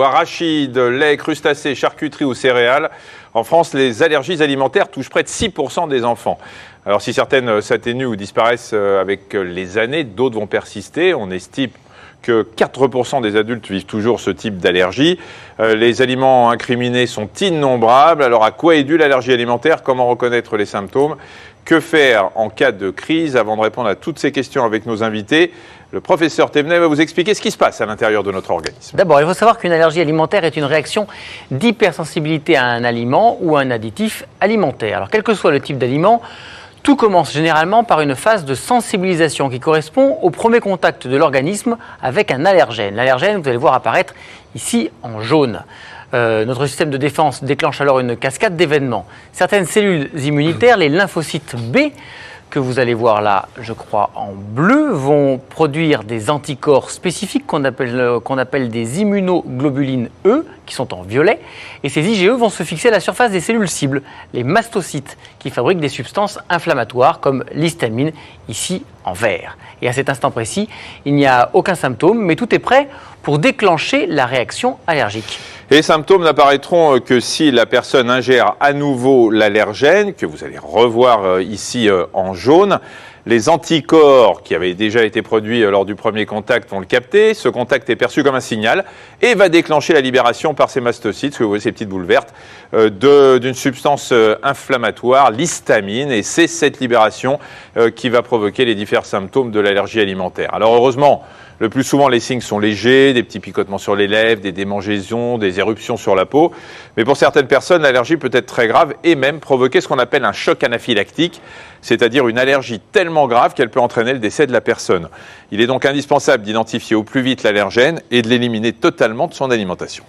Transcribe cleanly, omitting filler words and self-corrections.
Arachides, lait, crustacés, charcuterie ou céréales. En France, les allergies alimentaires touchent près de 6% des enfants. Alors si certaines s'atténuent ou disparaissent avec les années, d'autres vont persister. On estime que 4% des adultes vivent toujours ce type d'allergie. Les aliments incriminés sont innombrables. Alors à quoi est due l'allergie alimentaire? Comment reconnaître les symptômes? Que faire en cas de crise? Avant de répondre à toutes ces questions avec nos invités, le professeur Thévenet va vous expliquer ce qui se passe à l'intérieur de notre organisme. D'abord, il faut savoir qu'une allergie alimentaire est une réaction d'hypersensibilité à un aliment ou à un additif alimentaire. Alors quel que soit le type d'aliment, tout commence généralement par une phase de sensibilisation qui correspond au premier contact de l'organisme avec un allergène. L'allergène, vous allez voir apparaître ici en jaune. Notre système de défense déclenche alors une cascade d'événements. Certaines cellules immunitaires, les lymphocytes B, que vous allez voir là, je crois, en bleu, vont produire des anticorps spécifiques qu'on appelle des immunoglobulines E, qui sont en violet. Et ces IgE vont se fixer à la surface des cellules cibles, les mastocytes, qui fabriquent des substances inflammatoires comme l'histamine, ici en vert. Et à cet instant précis, il n'y a aucun symptôme, mais tout est prêt pour déclencher la réaction allergique. Et les symptômes n'apparaîtront que si la personne ingère à nouveau l'allergène, que vous allez revoir ici en jaune. Les anticorps qui avaient déjà été produits lors du premier contact vont le capter. Ce contact est perçu comme un signal et va déclencher la libération par ces mastocytes, ce que vous voyez ces petites boules vertes, d'une substance inflammatoire, l'histamine. Et c'est cette libération qui va provoquer les différents symptômes de l'allergie alimentaire. Alors heureusement, le plus souvent, les signes sont légers, des petits picotements sur les lèvres, des démangeaisons, des éruptions sur la peau. Mais pour certaines personnes, l'allergie peut être très grave et même provoquer ce qu'on appelle un choc anaphylactique, c'est-à-dire une allergie tellement grave qu'elle peut entraîner le décès de la personne. Il est donc indispensable d'identifier au plus vite l'allergène et de l'éliminer totalement de son alimentation.